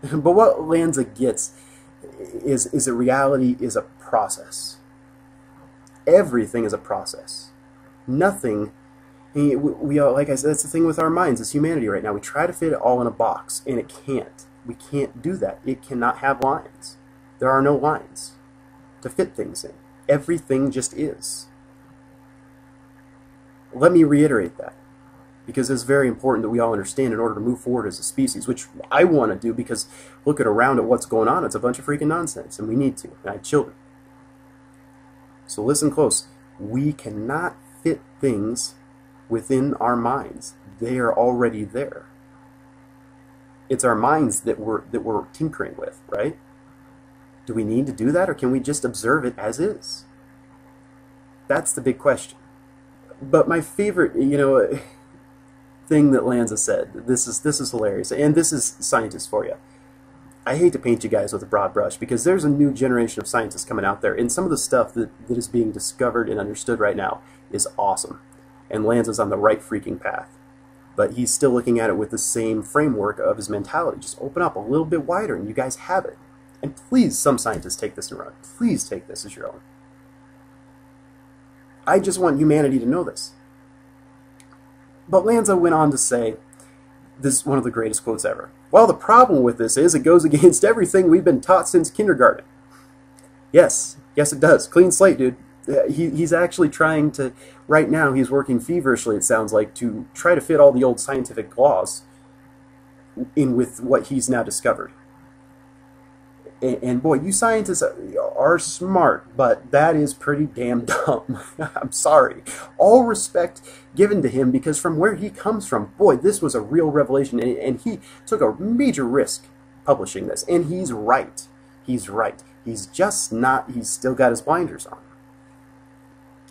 But what Lanza gets is that reality is a process. Everything is a process. Nothing. We all, like I said, that's the thing with our minds as humanity right now. We try to fit it all in a box, and it can't. We can't do that. It cannot have lines. There are no lines to fit things in. Everything just is. Let me reiterate that, because it's very important that we all understand in order to move forward as a species, which I want to do, because looking around at what's going on, it's a bunch of freaking nonsense, and we need to. And I have children. So listen close. We cannot fit things within our minds. They are already there. It's our minds that we're tinkering with, right? Do we need to do that, or can we just observe it as is? That's the big question. But my favorite, thing that Lanza said, this is hilarious, and this is scientists for you. I hate to paint you guys with a broad brush, because there's a new generation of scientists coming out there, and some of the stuff that is being discovered and understood right now is awesome. And Lanza's on the right freaking path. But he's still looking at it with the same framework of his mentality. Just open up a little bit wider, and you guys have it. And please, some scientists, take this and run. Please take this as your own. I just want humanity to know this. But Lanza went on to say, this is one of the greatest quotes ever. Well, the problem with this is it goes against everything we've been taught since kindergarten. Yes, it does. Clean slate, dude. He's actually trying to, right now he's working feverishly, it sounds like, to try to fit all the old scientific laws in with what he's now discovered. And boy, you scientists are smart, but that is pretty damn dumb. I'm sorry. All respect given to him, because from where he comes from, boy, this was a real revelation, and he took a major risk publishing this. And he's right. He's right. He's just not, he's still got his blinders on.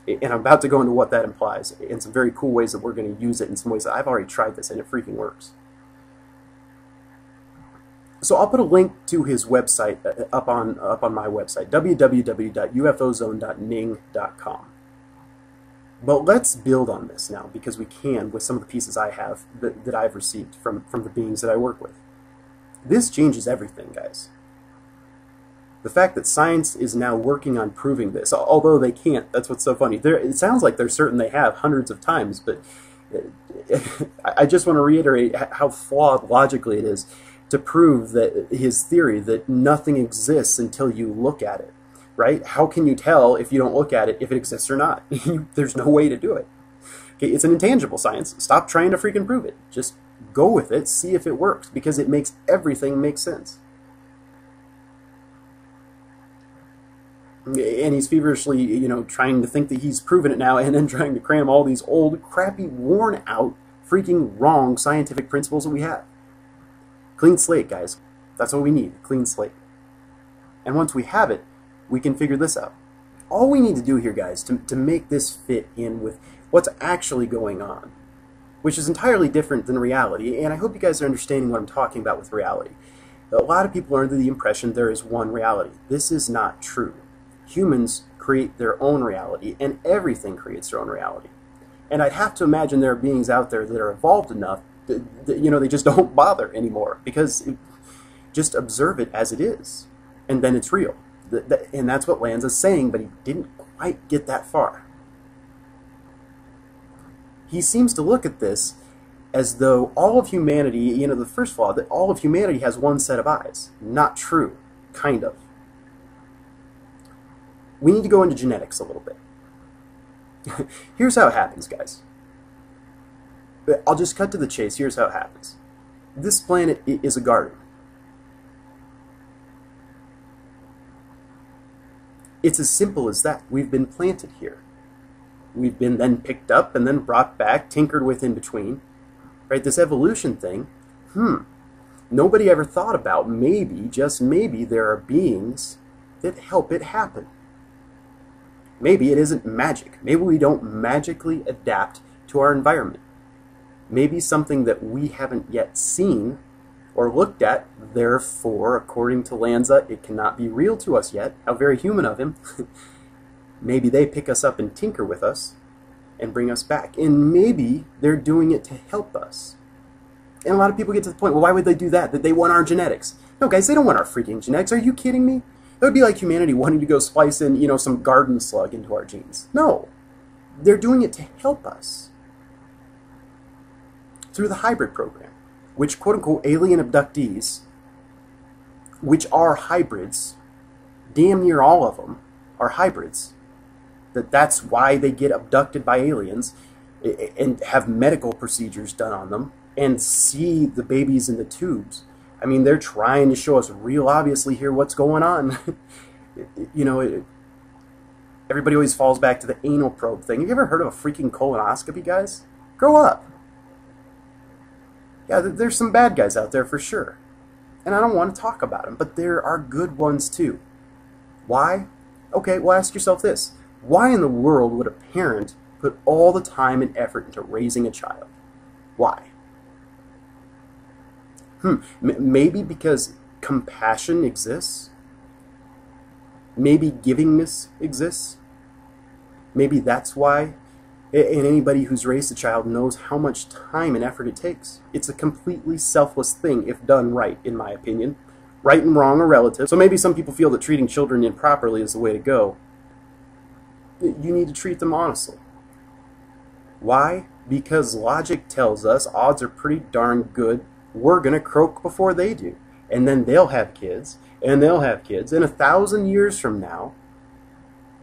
And I'm about to go into what that implies, in some very cool ways that we're going to use it, in some ways that I've already tried this, and it freaking works. So I'll put a link to his website up on my website, www.ufozone.ning.com. But let's build on this now, because we can with some of the pieces I have that I've received from the beings that I work with. This changes everything, guys. The fact that science is now working on proving this, although they can't, that's what's so funny. It sounds like they're certain they have hundreds of times, but I just want to reiterate how flawed logically it is to prove that his theory that nothing exists until you look at it, right? How can you tell if you don't look at it if it exists or not? There's no way to do it. Okay, it's an intangible science. Stop trying to freaking prove it. Just go with it, see if it works, because it makes everything make sense. And he's feverishly, trying to think that he's proven it now, and then trying to cram all these old, crappy, worn-out, freaking wrong scientific principles that we have. Clean slate, guys. That's what we need, a clean slate. And once we have it, we can figure this out. All we need to do here, guys, to make this fit in with what's actually going on, which is entirely different than reality, and I hope you guys are understanding what I'm talking about with reality. A lot of people are under the impression there is one reality. This is not true. Humans create their own reality, and everything creates their own reality. And I'd have to imagine there are beings out there that are evolved enough that they just don't bother anymore, because just observe it as it is, and then it's real. And that's what Lanza's saying, but he didn't quite get that far. He seems to look at this as though all of humanity, the first flaw, that all of humanity has one set of eyes. Not true. Kind of. We need to go into genetics a little bit. Here's how it happens, guys. I'll just cut to the chase. Here's how it happens. This planet is a garden. It's as simple as that. We've been planted here. We've been then picked up and then brought back, tinkered with in between. Right? This evolution thing, nobody ever thought about, maybe, just maybe, there are beings that help it happen. Maybe it isn't magic. Maybe we don't magically adapt to our environment. Maybe something that we haven't yet seen or looked at, therefore, according to Lanza, it cannot be real to us yet. How very human of him. Maybe they pick us up and tinker with us and bring us back. And maybe they're doing it to help us. And a lot of people get to the point, well, why would they do that? That they want our genetics. No, guys, they don't want our freaking genetics. Are you kidding me? That would be like humanity wanting to go splice in, some garden slug into our genes. No. They're doing it to help us. Through the hybrid program, which, quote-unquote, alien abductees, which are hybrids, damn near all of them are hybrids, that's why they get abducted by aliens and have medical procedures done on them and see the babies in the tubes. I mean, they're trying to show us real obviously here what's going on. Everybody always falls back to the anal probe thing. Have you ever heard of a freaking colonoscopy, guys? Grow up. Yeah, there's some bad guys out there for sure. And I don't want to talk about them, but there are good ones too. Why? Okay, well, ask yourself this. Why in the world would a parent put all the time and effort into raising a child? Why? Maybe because compassion exists? Maybe givingness exists? Maybe that's why. And anybody who's raised a child knows how much time and effort it takes. It's a completely selfless thing if done right, in my opinion. Right and wrong are relative. So maybe some people feel that treating children improperly is the way to go. You need to treat them honestly. Why? Because logic tells us odds are pretty darn good we're going to croak before they do. And then they'll have kids, and they'll have kids. And 1,000 years from now,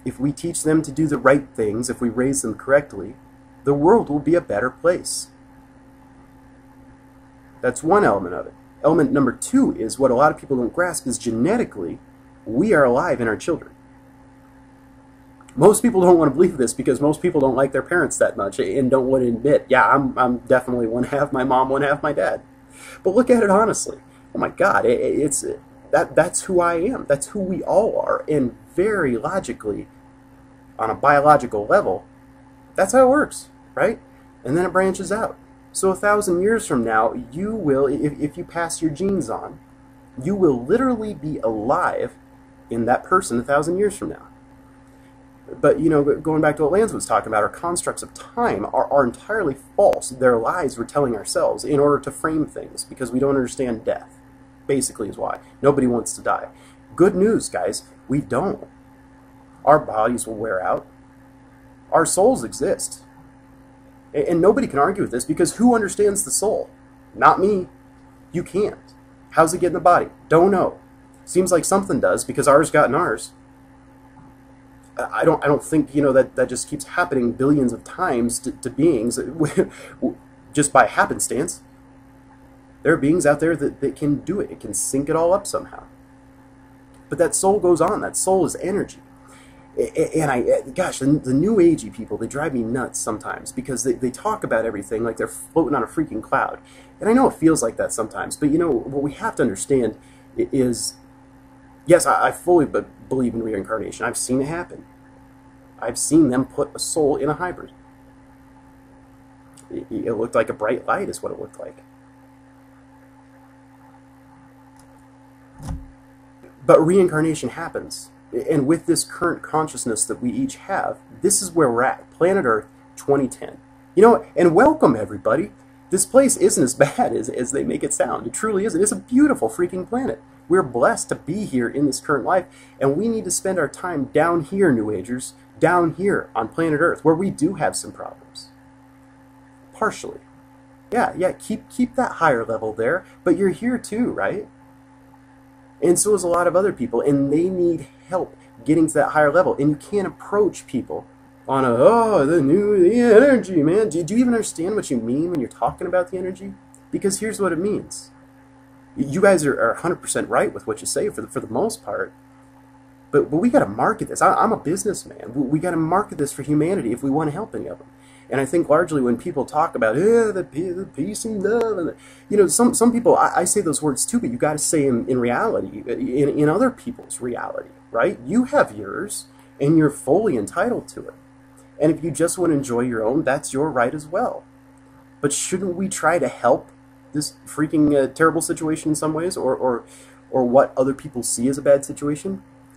if we teach them to do the right things, if we raise them correctly, the world will be a better place. That's one element of it. Element number two is what a lot of people don't grasp is genetically, we are alive in our children. Most people don't want to believe this because most people don't like their parents that much and don't want to admit, yeah, I'm definitely one half my mom, one half my dad. But look at it honestly. Oh my God, that's who I am. That's who we all are. And very logically, on a biological level, that's how it works, right? And then it branches out. So 1,000 years from now, you will, if you pass your genes on, you will literally be alive in that person 1,000 years from now. But, going back to what Lance was talking about, our constructs of time are entirely false. They're lies we're telling ourselves in order to frame things, because we don't understand death, basically is why. Nobody wants to die. Good news, guys, we don't. Our bodies will wear out. Our souls exist. And nobody can argue with this, because who understands the soul? Not me. You can't. How's it get in the body? Don't know. Seems like something does, because ours got in ours. I don't think, that just keeps happening billions of times to beings just by happenstance. There are beings out there that can do it. It can sync it all up somehow. But that soul goes on. That soul is energy. And gosh, the new agey people, they drive me nuts sometimes because they talk about everything like they're floating on a freaking cloud. And I know it feels like that sometimes, but what we have to understand is, yes, I fully believe in reincarnation. I've seen it happen. I've seen them put a soul in a hybrid. It looked like a bright light is what it looked like. But reincarnation happens. And with this current consciousness that we each have, this is where we're at. Planet Earth 2010. And welcome everybody. This place isn't as bad as they make it sound. It truly isn't. It's a beautiful freaking planet. We're blessed to be here in this current life, and we need to spend our time down here, New Agers, down here on planet Earth, where we do have some problems. Partially. Yeah, keep that higher level there, but you're here too, right? And so is a lot of other people, and they need help getting to that higher level, and you can't approach people on the energy, man. Do you even understand what you mean when you're talking about the energy? Because here's what it means. You guys are 100% right with what you say for the most part, but we got to market this. I'm a businessman. We got to market this for humanity if we want to help any of them. And I think largely when people talk about the peace and love, and some people, I say those words too, but you got to say in reality, in other people's reality, right? You have yours, and you're fully entitled to it. And if you just want to enjoy your own, that's your right as well. But shouldn't we try to help this freaking terrible situation in some ways, or what other people see as a bad situation?